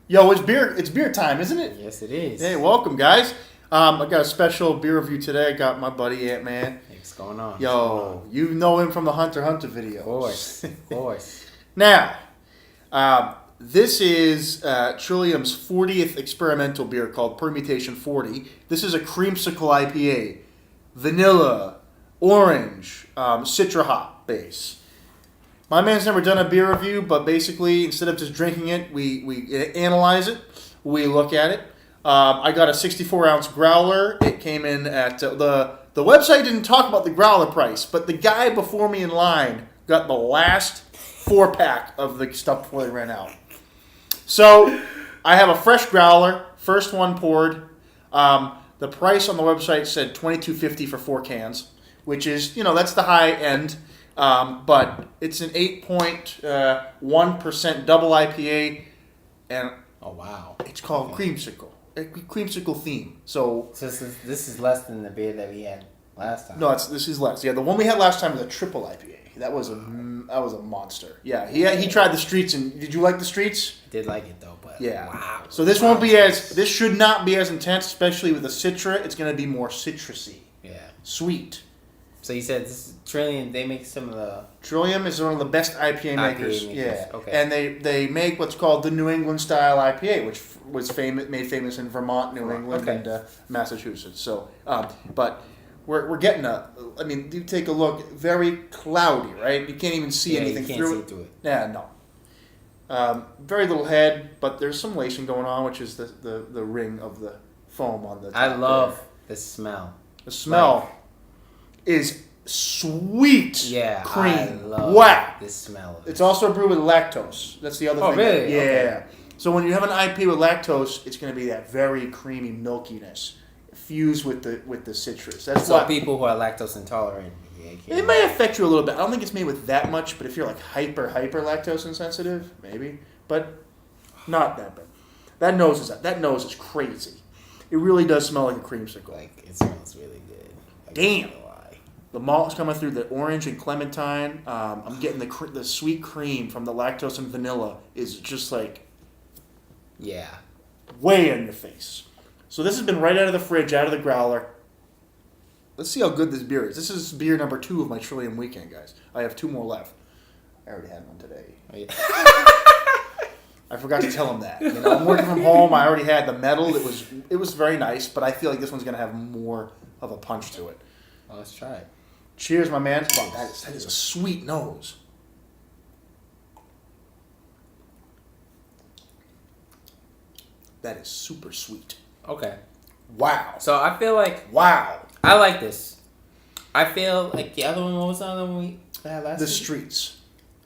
Yo, it's beer time, isn't it? Yes, it is. Hey, welcome, guys. I got a special beer review today. I got my buddy Ant-Man. Hey, what's going on? Yo, you know him from the Hunter x Hunter video. Of course. Now, this is Trillium's 40th experimental beer called Permutation 40. This is a creamsicle IPA. Vanilla, orange, citra hop base. My man's never done a beer review, but basically, instead of just drinking it, we analyze it, we look at it. I got a 64-ounce growler. It came in at the website didn't talk about the growler price, but the guy before me in line got the last 4-pack of the stuff before they ran out. So I have a fresh growler, first one poured. The price on the website said $22.50 for 4 cans, which is, that's the high end. But it's an 8.1% double IPA, and oh wow, it's called Creamsicle. A creamsicle theme. So this is less than the beer that we had last time. No, this is less. Yeah, the one we had last time was a triple IPA. That was a monster. Yeah, he tried the Streets, and did you like the Streets? I did like it though, but yeah. Wow. So this won't be this should not be as intense, especially with the Citra. It's going to be more citrusy. Yeah. Sweet. So you said this is Trillium. They make some of the Trillium is one of the best IPA makers. Yeah. Okay. And they make what's called the New England style IPA, which was made famous in Vermont, New England, and Massachusetts. So, but we're getting you take a look, very cloudy, right? You can't even see anything through it. Yeah, no. Very little head, but there's some lacing going on, which is the ring of the foam on the top. I love the smell. The smell is sweet. Yeah, cream. I love wow. the smell. It's also brewed with lactose. That's the other thing. Oh, really? Yeah. Okay. So when you have an IPA with lactose, it's going to be that very creamy milkiness fused with the citrus. That's so people who are lactose intolerant. It may affect you a little bit. I don't think it's made with that much, but if you're like hyper lactose insensitive, maybe. But not that bad. That nose is crazy. It really does smell like a creamsicle. Like it smells really good. Damn. The malt's coming through, the orange and clementine. I'm getting the sweet cream from the lactose and vanilla is just like, yeah, way in your face. So this has been right out of the fridge, out of the growler. Let's see how good this beer is. This is beer number 2 of my Trillium weekend, guys. I have 2 more left. I already had one today. Oh, yeah. I forgot to tell him that. I'm working from home. I already had the metal. It was very nice, but I feel like this one's gonna have more of a punch to it. Well, let's try it. Cheers, my man. Wow, that is a sweet nose. That is super sweet. Okay. Wow. So I feel like wow. I like this. I feel like the other one. What was the other one we had last? The week? Streets.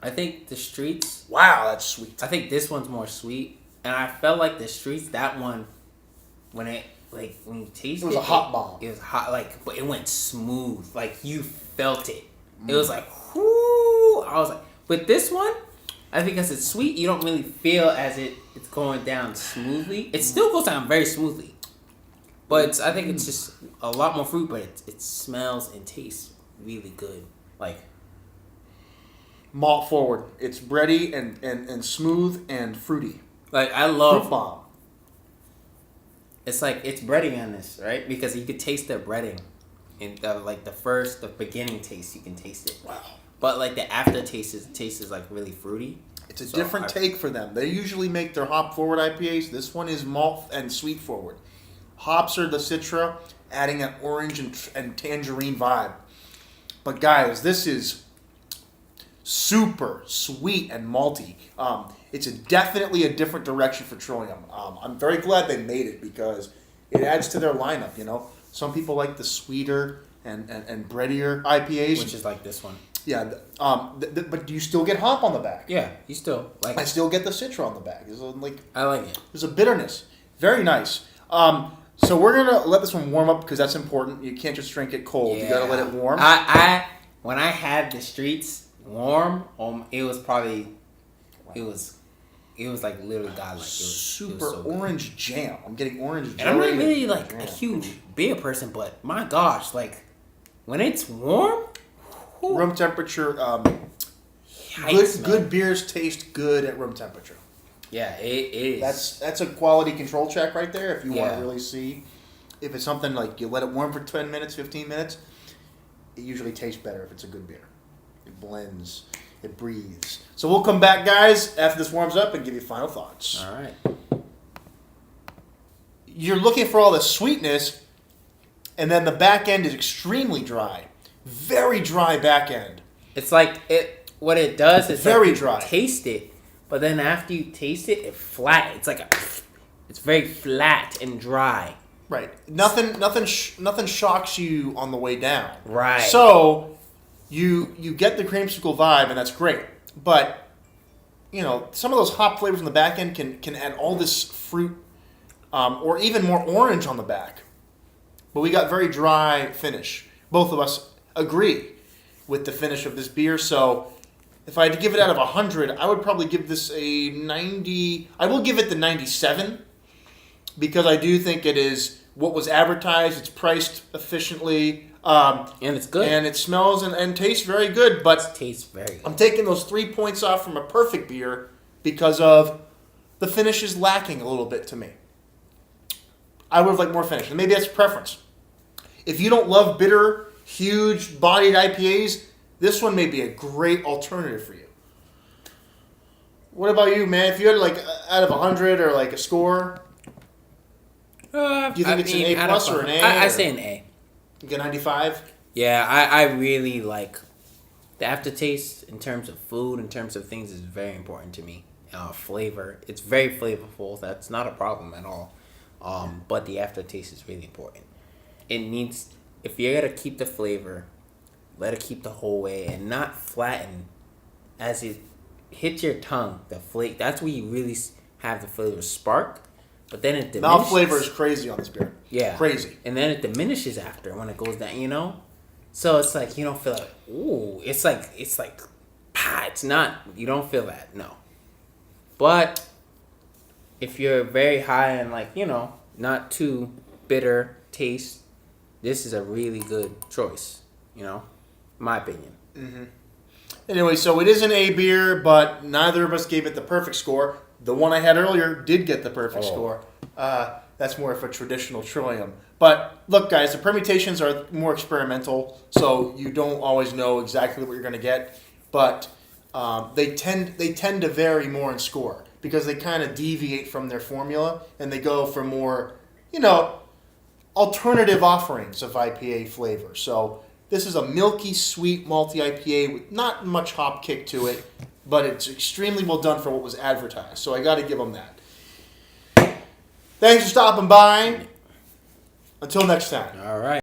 I think the Streets. Wow, that's sweet. I think this one's more sweet, and I felt like the Streets. That one, when you tasted it, it was a hot bomb. It was hot, but it went smooth. Like you felt it. It was like, whoo! I was like, with this one, I think because it's sweet, you don't really feel as it's going down smoothly. It still goes down very smoothly, but I think it's just a lot more fruit. But it smells and tastes really good. Like malt forward. It's bready and smooth and fruity. Like I love fruit bomb. It's like it's breading on this, right? Because you could taste the breading. In the beginning taste, you can taste it. Wow. But like the aftertaste is like really fruity. It's a different take for them. They usually make their hop forward IPAs. This one is malt and sweet forward. Hops are the Citra, adding an orange and tangerine vibe. But guys, this is super sweet and malty. It's definitely a different direction for Trillium. I'm very glad they made it because it adds to their lineup, Some people like the sweeter and breadier IPAs. Which is like this one. Yeah. But do you still get hop on the back? Yeah, you still like I still get the Citra on the back. I like it. There's a bitterness. Very nice. So we're going to let this one warm up because that's important. You can't just drink it cold. Yeah. You got to let it warm. When I had the Streets warm, it was probably... It was like literally godlike. Super it was so orange good. Jam. I'm getting orange And I'm not really like a huge beer person, but my gosh, like when it's warm, room temperature. Good beers taste good at room temperature. Yeah, it is. That's a quality control check right there. If you want Yeah. to really see if it's something like you let it warm for 10 minutes, 15 minutes, it usually tastes better if it's a good beer. It blends, it breathes. So we'll come back, guys, after this warms up and give you final thoughts. All right. You're looking for all the sweetness, and then the back end is extremely dry. Very dry back end. It's like what it does is Very you dry. taste it, but then after you taste it, it's like it's very flat and dry. Right. Nothing shocks you on the way down. Right. So you get the creamsicle vibe, and that's great. But some of those hop flavors in the back end can add all this fruit, or even more orange on the back. But we got very dry finish. Both of us agree with the finish of this beer. So if I had to give it out of 100, I would probably give this a 90. I will give it the 97 because I do think it is what was advertised. It's priced efficiently. And it's good. And it smells and tastes very good. But It tastes very good. I'm taking those 3 points off from a perfect beer because of the finish is lacking a little bit to me. I would have liked more finish. And maybe that's preference. If you don't love bitter, huge bodied IPAs, this one may be a great alternative for you. What about you, man? If you had out of 100 or a score, do you think it's an A plus or an A? I say an A. You get 95? Yeah, I really like the aftertaste in terms of food, in terms of things is very important to me. Flavor, it's very flavorful. That's not a problem at all. But the aftertaste is really important. It needs, if you're gonna keep the flavor, let it keep the whole way and not flatten as it hits your tongue. The flavor, that's where you really have the flavor spark. But then it diminishes. Mouth flavor is crazy on this beer. Yeah. Crazy. And then it diminishes after when it goes down, So it's like you don't feel like, ooh, it's like it's not, you don't feel that, no. But if you're very high and not too bitter taste, this is a really good choice, in my opinion. Mm-hmm. Anyway, so it is an A beer, but neither of us gave it the perfect score. The one I had earlier did get the perfect score. That's more of a traditional Trillium. But look, guys, the permutations are more experimental, so you don't always know exactly what you're going to get. But they tend to vary more in score because they kind of deviate from their formula and they go for more, alternative offerings of IPA flavor. So this is a milky, sweet, malty IPA with not much hop kick to it, but it's extremely well done for what was advertised. So I got to give them that. Thanks for stopping by. Until next time. All right.